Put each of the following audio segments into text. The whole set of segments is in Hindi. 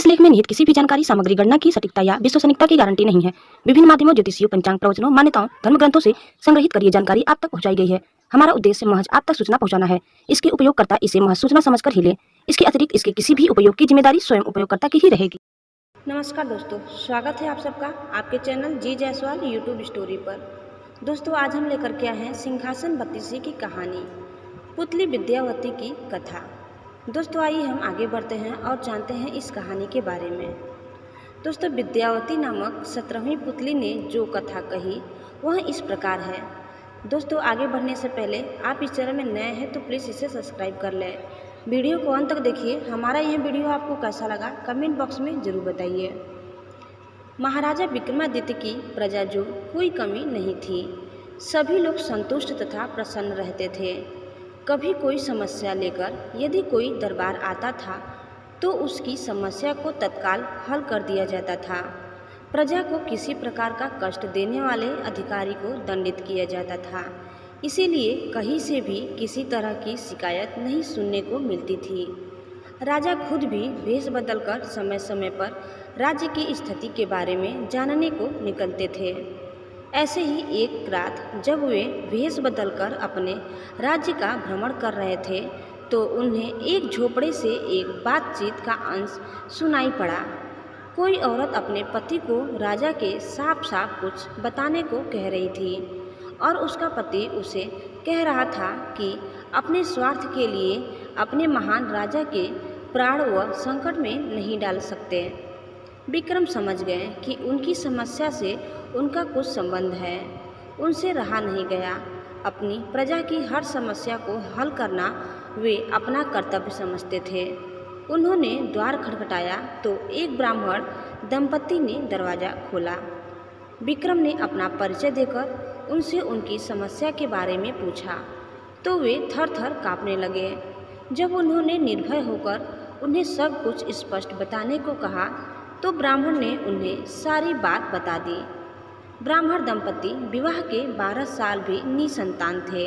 इस लेख में निहित किसी भी जानकारी, सामग्री, गणना की सटीकता या विश्वसनीयता की गारंटी नहीं है। विभिन्न माध्यमों, ज्योतिषियों, पंचांग, प्रवचनों, मान्यताओं, धर्म ग्रंथों से संग्रहित कर ये जानकारी आप तक पहुंचाई गई है। हमारा उद्देश्य महज आप तक सूचना पहुंचाना है। इसके उपयोगकर्ता इसे महज सूचना समझकर ही ले। इसके अतिरिक्त इसके किसी भी उपयोग की जिम्मेदारी स्वयं उपयोगकर्ता की ही रहेगी। नमस्कार दोस्तों, स्वागत है आप सबका आपके चैनल जी जायसवाल यूट्यूब स्टोरी पर। दोस्तों, आज हम लेकर के आए हैं सिंहासन बत्तीसी की कहानी, पुतली विद्यावती की कथा। दोस्तों, आइए हम आगे बढ़ते हैं और जानते हैं इस कहानी के बारे में। दोस्तों, विद्यावती नामक 17वीं पुतली ने जो कथा कही वह इस प्रकार है। दोस्तों, आगे बढ़ने से पहले आप इस चैनल में नए हैं तो प्लीज़ इसे सब्सक्राइब कर लें। वीडियो को अंत तक देखिए। हमारा यह वीडियो आपको कैसा लगा कमेंट बॉक्स में ज़रूर बताइए। महाराजा विक्रमादित्य की प्रजा जो कोई कमी नहीं थी। सभी लोग संतुष्ट तथा प्रसन्न रहते थे। कभी कोई समस्या लेकर यदि कोई दरबार आता था तो उसकी समस्या को तत्काल हल कर दिया जाता था। प्रजा को किसी प्रकार का कष्ट देने वाले अधिकारी को दंडित किया जाता था। इसीलिए कहीं से भी किसी तरह की शिकायत नहीं सुनने को मिलती थी। राजा खुद भी भेष बदलकर समय समय पर राज्य की स्थिति के बारे में जानने को निकलते थे। ऐसे ही एक रात जब वे भेष बदलकर अपने राज्य का भ्रमण कर रहे थे तो उन्हें एक झोपड़े से एक बातचीत का अंश सुनाई पड़ा। कोई औरत अपने पति को राजा के साफ साफ कुछ बताने को कह रही थी और उसका पति उसे कह रहा था कि अपने स्वार्थ के लिए अपने महान राजा के प्राण व संकट में नहीं डाल सकते। विक्रम समझ गए कि उनकी समस्या से उनका कुछ संबंध है। उनसे रहा नहीं गया। अपनी प्रजा की हर समस्या को हल करना वे अपना कर्तव्य समझते थे। उन्होंने द्वार खटखटाया तो एक ब्राह्मण दंपति ने दरवाज़ा खोला। विक्रम ने अपना परिचय देकर उनसे उनकी समस्या के बारे में पूछा तो वे थर थर काँपने लगे। जब उन्होंने निर्भय होकर उन्हें सब कुछ स्पष्ट बताने को कहा तो ब्राह्मण ने उन्हें सारी बात बता दी। ब्राह्मण दंपति विवाह के 12 साल भी निसंतान थे।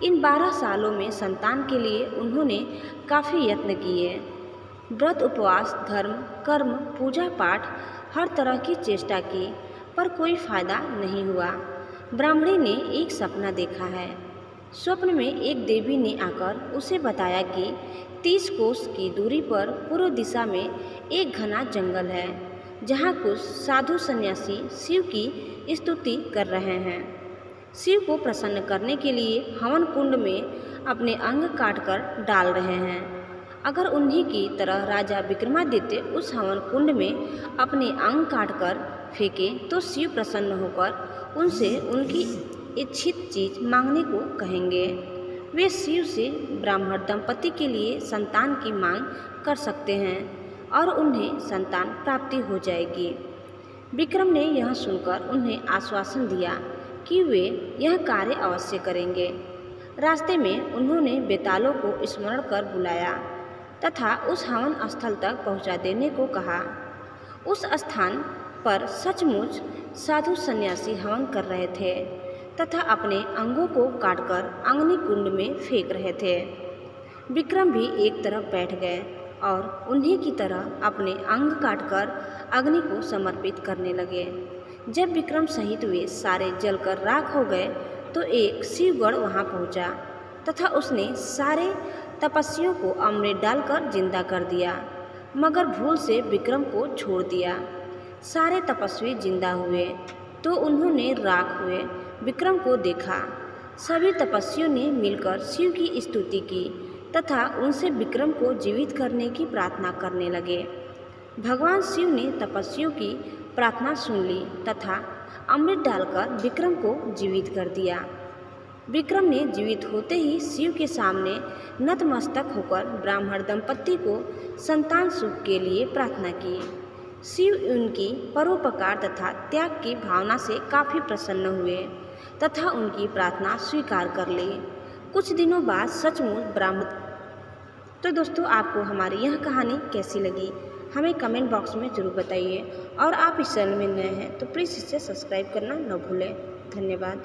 इन 12 सालों में संतान के लिए उन्होंने काफ़ी यत्न किए। व्रत, उपवास, धर्म, कर्म, पूजा पाठ, हर तरह की चेष्टा की, पर कोई फायदा नहीं हुआ। ब्राह्मणी ने एक सपना देखा है। स्वप्न में एक देवी ने आकर उसे बताया कि 30 कोस की दूरी पर पूर्व दिशा में एक घना जंगल है जहाँ कुछ साधु सन्यासी शिव की स्तुति कर रहे हैं। शिव को प्रसन्न करने के लिए हवन कुंड में अपने अंग काटकर डाल रहे हैं। अगर उन्हीं की तरह राजा विक्रमादित्य उस हवन कुंड में अपने अंग काटकर फेंके तो शिव प्रसन्न होकर उनसे उनकी इच्छित चीज मांगने को कहेंगे। वे शिव से ब्राह्मण दंपति के लिए संतान की मांग कर सकते हैं और उन्हें संतान प्राप्ति हो जाएगी। विक्रम ने यह सुनकर उन्हें आश्वासन दिया कि वे यह कार्य अवश्य करेंगे। रास्ते में उन्होंने बेतालों को स्मरण कर बुलाया तथा उस हवन स्थल तक पहुंचा देने को कहा। उस स्थान पर सचमुच साधु सन्यासी हवन कर रहे थे तथा अपने अंगों को काटकर अग्नि कुंड में फेंक रहे थे। विक्रम भी एक तरफ बैठ गए और उन्हीं की तरह अपने अंग काटकर अग्नि को समर्पित करने लगे। जब विक्रम सहित वे सारे जलकर राख हो गए तो एक शिवगढ़ वहां पहुंचा तथा उसने सारे तपस्वियों को अमृत डालकर जिंदा कर दिया, मगर भूल से विक्रम को छोड़ दिया। सारे तपस्वी जिंदा हुए तो उन्होंने राख हुए विक्रम को देखा। सभी तपस्वियों ने मिलकर शिव की स्तुति की तथा उनसे विक्रम को जीवित करने की प्रार्थना करने लगे। भगवान शिव ने तपस्वियों की प्रार्थना सुन ली तथा अमृत डालकर विक्रम को जीवित कर दिया। विक्रम ने जीवित होते ही शिव के सामने नतमस्तक होकर ब्राह्मण दंपति को संतान सुख के लिए प्रार्थना की। शिव उनकी परोपकार तथा त्याग की भावना से काफ़ी प्रसन्न हुए तथा उनकी प्रार्थना स्वीकार कर ली। कुछ दिनों बाद सचमुच ब्राह्मण। तो दोस्तों, आपको हमारी यह कहानी कैसी लगी हमें कमेंट बॉक्स में ज़रूर बताइए और आप इस चैनल में नए हैं तो प्लीज़ इसे सब्सक्राइब करना न भूलें। धन्यवाद।